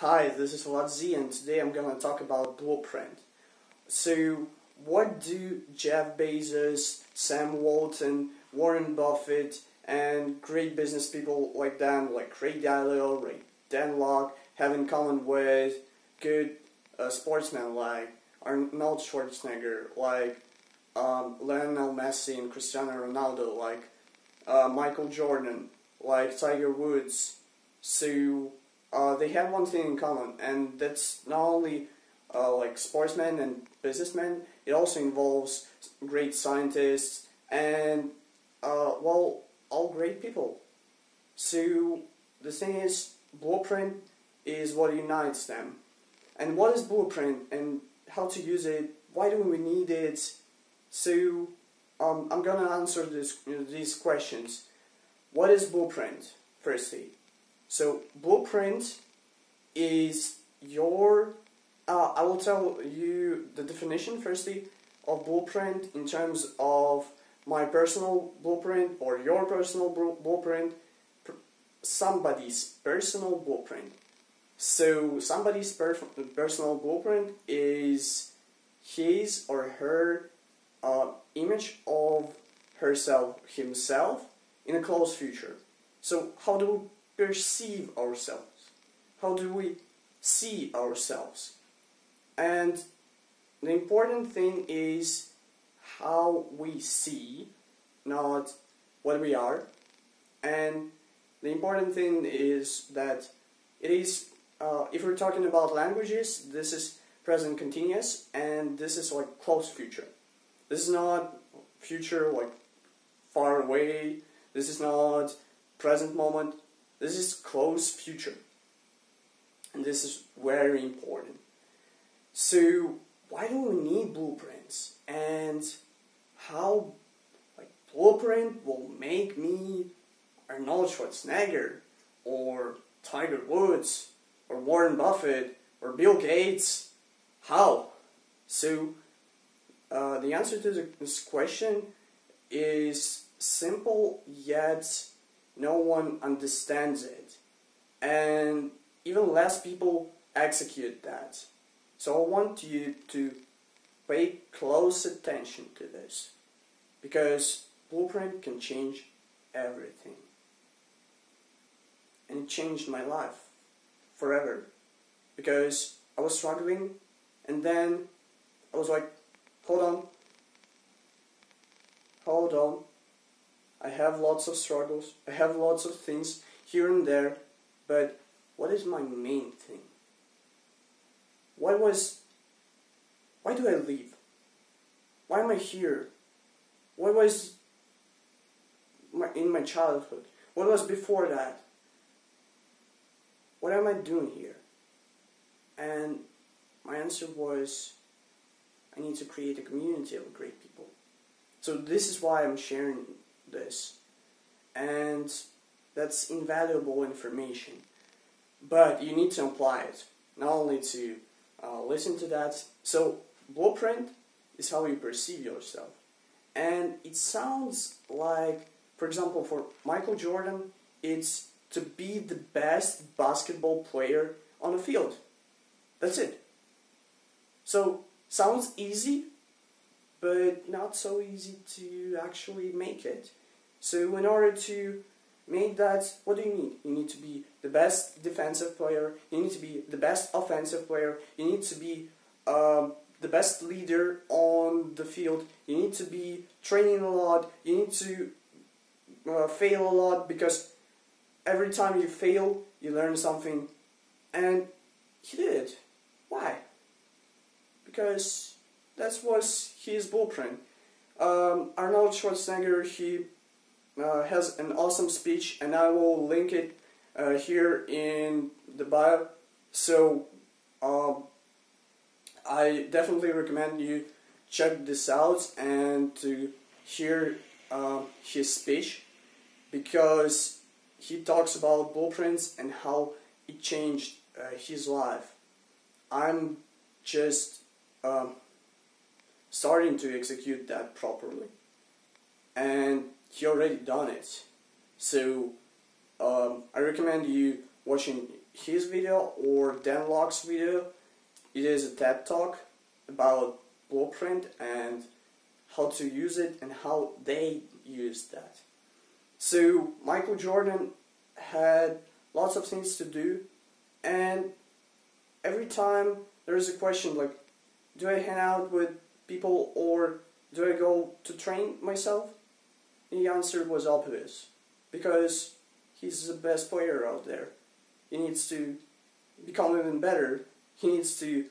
Hi, this is VladZ, and today I'm gonna talk about blueprint. So, what do Jeff Bezos, Sam Walton, Warren Buffett, and great business people like them, like Ray Dalio, Ray Locke, have in common with good sportsmen like Arnold Schwartznegger, like Lionel Messi and Cristiano Ronaldo, like Michael Jordan, like Tyger Woods? So they have one thing in common, and that's not only like sportsmen and businessmen. It also involves great scientists and well, all great people. So the thing is, blueprint is what unites them. And what is blueprint and how to use it? Why do we need it? So I'm gonna answer these questions. What is blueprint? Firstly, so blueprint is your. I will tell you the definition firstly of blueprint in terms of my personal blueprint or your personal blueprint, somebody's personal blueprint. So somebody's personal blueprint is his or her image of himself in a close future. So how do we perceive ourselves? How do we see ourselves? And the important thing is how we see, not what we are. And the important thing is that it is, if we're talking about languages, this is present continuous, and this is like close future. This is not future like far away. This is not present moment. This is close future. And this is very important. So why do we need blueprints? And how blueprint will make me Arnold Schwarzenegger or Tyger Woods or Warren Buffett or Bill Gates? How? So the answer to this question is simple, yet no one understands it, and even less people execute that. So I want you to pay close attention to this, because blueprint can change everything. And it changed my life forever, because I was struggling, and then I was like, hold on, I have lots of struggles, I have lots of things here and there, but what is my main thing? Why do I live? Why am I here? What was in my childhood? What was before that? What am I doing here? And my answer was, I need to create a community of great people. So this is why I'm sharing this. And that's invaluable information. But you need to apply it, not only to listen to that. So blueprint is how you perceive yourself. And it sounds like, for example, for Michael Jordan, it's to be the best basketball player on the field. That's it. So, sounds easy, but not so easy to actually make it. So in order to make that, what do you need? You need to be the best defensive player, you need to be the best offensive player, you need to be the best leader on the field, you need to be training a lot, you need to fail a lot, because every time you fail, you learn something. And he did. Why? Because that was his blueprint. Arnold Schwarzenegger, he has an awesome speech, and I will link it here in the bio. So I definitely recommend you check this out and to hear his speech, because he talks about blueprints and how it changed his life. I'm just starting to execute that properly, and he already done it. So I recommend you watching his video or Dan Locke's video. It is a TED Talk about blueprint and how to use it and how they used that. So Michael Jordan had lots of things to do, and every time there is a question like, do I hang out with people or do I go to train myself? The answer was obvious, because he's the best player out there. He needs to become even better. He needs to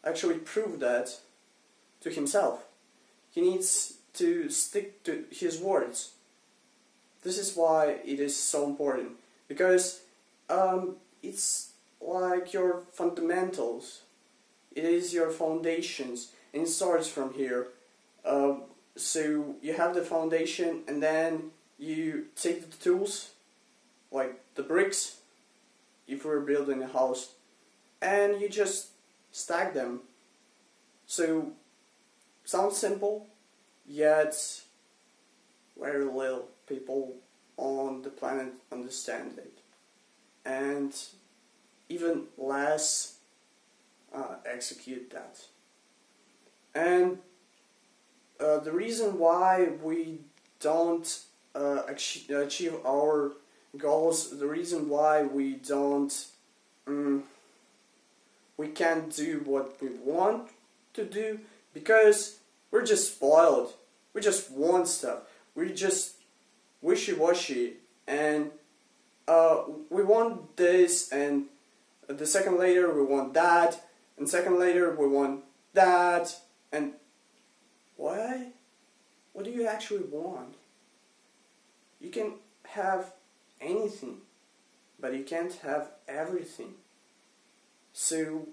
actually prove that to himself. He needs to stick to his words. This is why it is so important, because it's like your fundamentals. It is your foundations, and it starts from here. So you have the foundation, and then you take the tools, like the bricks, if we're building a house, and you just stack them. So, sounds simple, yet very little people on the planet understand it, and even less execute that. And the reason why we don't achieve our goals, the reason why we don't, we can't do what we want to do, because we're just spoiled. We just want stuff. We just wishy-washy, and we want this, and the second later we want that, and second later we want that, and why? What do you actually want? You can have anything, but you can't have everything. So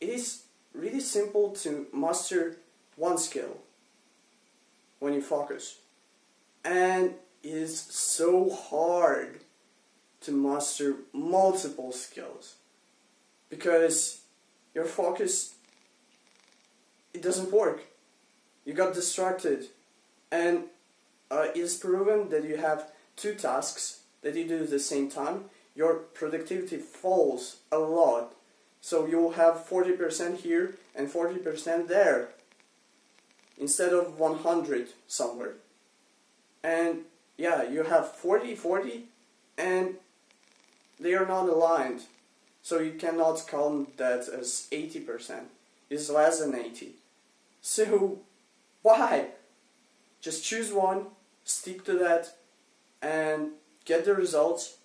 it is really simple to master one skill when you focus, and it is so hard to master multiple skills, because your focus, it doesn't work. You got distracted, and it is proven that you have two tasks that you do at the same time, your productivity falls a lot. So you'll have 40% here and 40% there, instead of 100 somewhere. And yeah, you have 40, and they are not aligned. So you cannot count that as 80%. It's less than 80. So why? Just choose one, stick to that, and get the results,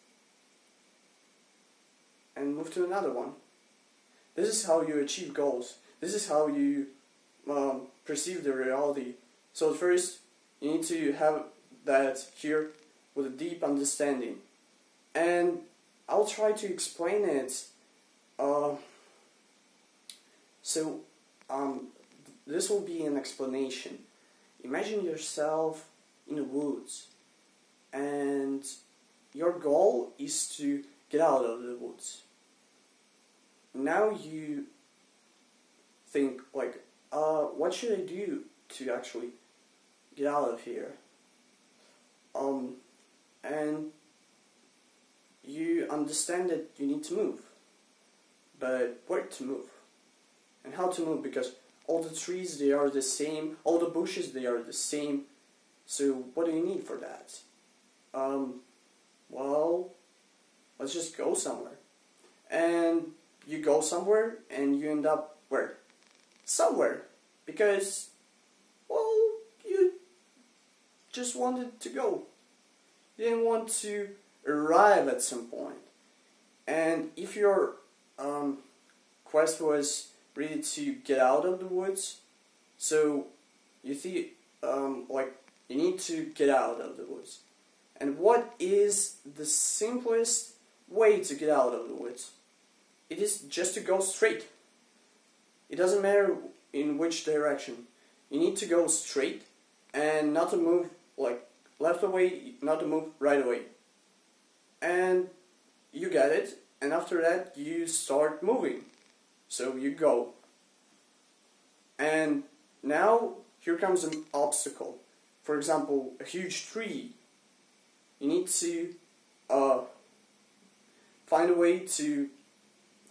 and move to another one. This is how you achieve goals. This is how you perceive the reality. So first, you need to have that here with a deep understanding. And I'll try to explain it. This will be an explanation. Imagine yourself in the woods, and your goal is to get out of the woods. Now you think like, what should I do to actually get out of here? And you understand that you need to move, but where to move and how to move, because all the trees, they are the same, all the bushes, they are the same. So what do you need for that? Well, let's just go somewhere. And you go somewhere and you end up where? Somewhere. Because, well, you just wanted to go. You didn't want to arrive at some point. And if your quest was really to get out of the woods, so you think, like, you need to get out of the woods. And what is the simplest way to get out of the woods? It is just to go straight. It doesn't matter in which direction. You need to go straight and not to move like left away, not to move right away. And you get it, and after that you start moving. So you go. And now here comes an obstacle. For example, a huge tree. You need to find a way to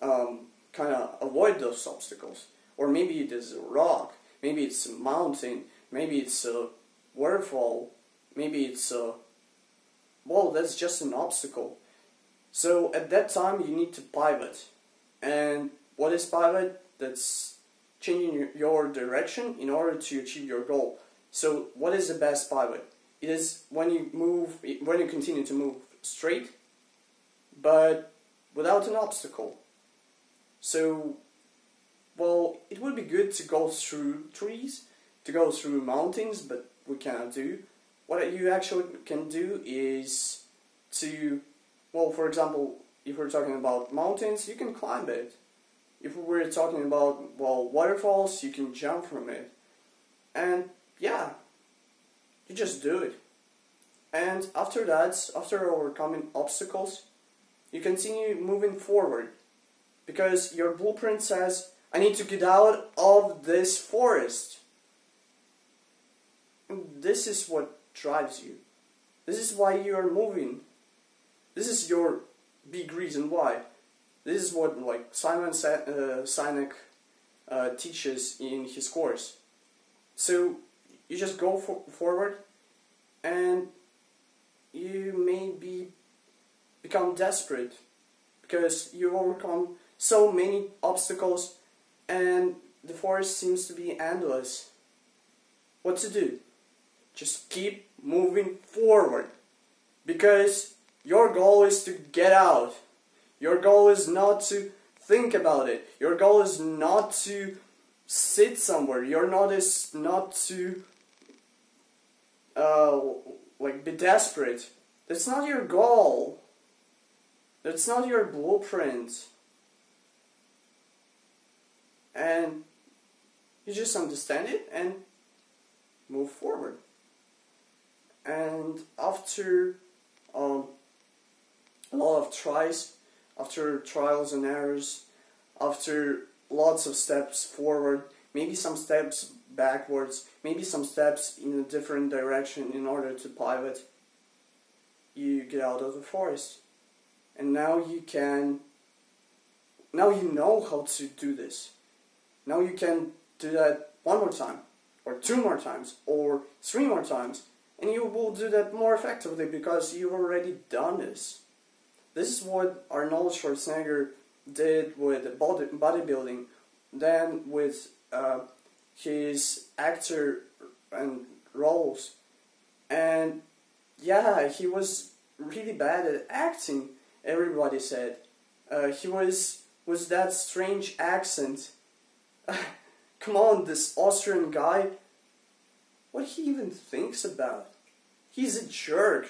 kind of avoid those obstacles. Or maybe it is a rock, maybe it's a mountain, maybe it's a waterfall, maybe it's a... well, that's just an obstacle. So at that time you need to pivot. And what is pivot? That's changing your direction in order to achieve your goal. So what is the best pivot? It is when you continue to move straight, but without an obstacle. So, well, it would be good to go through trees, to go through mountains, but we cannot do. What you actually can do is to, well, for example, if we're talking about mountains, you can climb it. If we're talking about, well, waterfalls, you can jump from it. And yeah, you just do it. And after that, after overcoming obstacles, you continue moving forward. Because your blueprint says, I need to get out of this forest. And this is what drives you. This is why you are moving. This is your big reason why. This is what like Simon Sinek teaches in his course. So you just go forward, and you may become desperate because you overcome so many obstacles and the forest seems to be endless. What to do? Just keep moving forward, because your goal is to get out. Your goal is not to think about it. Your goal is not to sit somewhere. Your goal is not to like be desperate. That's not your goal. That's not your blueprint. And you just understand it and move forward. And after a lot of tries, after trials and errors, after lots of steps forward, maybe some steps backwards, maybe some steps in a different direction in order to pivot, you get out of the forest. And now you know how to do this. Now you can do that one more time, or two more times, or three more times, and you will do that more effectively because you've already done this. This is what Arnold Schwarzenegger did with bodybuilding, then with his actor and roles. And yeah, he was really bad at acting, everybody said. He was that strange accent. Come on, this Austrian guy, what he even thinks about? He's a jerk.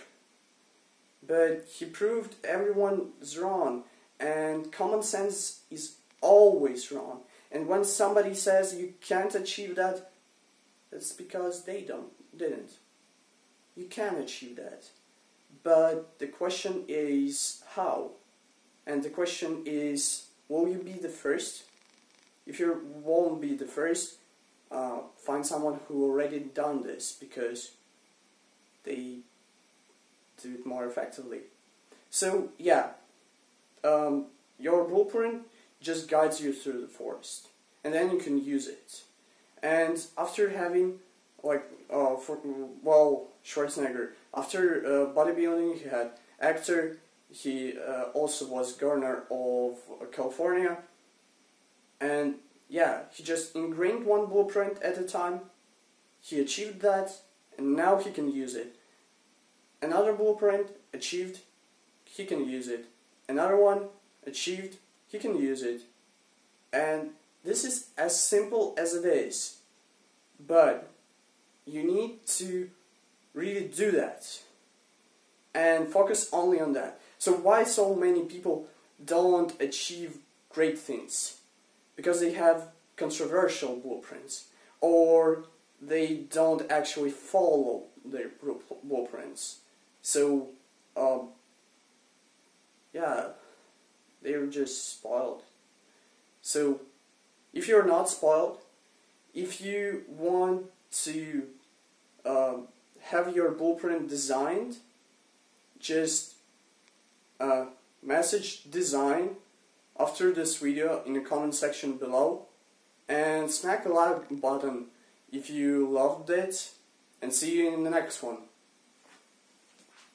But he proved everyone's wrong, and common sense is always wrong. And when somebody says you can't achieve that, that's because they didn't. You can achieve that. But the question is how? And the question is, will you be the first? If you won't be the first, find someone who already done this, because they do it more effectively. So yeah, your blueprint just guides you through the forest, and then you can use it. And after having, like, Schwarzenegger, after bodybuilding, he had actor, he also was governor of California, and yeah, he just ingrained one blueprint at a time, he achieved that, and now he can use it. Another blueprint achieved, he can use it. Another one achieved, he can use it. And this is as simple as it is. But you need to really do that. And focus only on that. So why so many people don't achieve great things? Because they have controversial blueprints. Or they don't actually follow their blueprints. So, yeah, they're just spoiled. So, if you're not spoiled, if you want to have your blueprint designed, just message design after this video in the comment section below, and smack the like button if you loved it, and see you in the next one.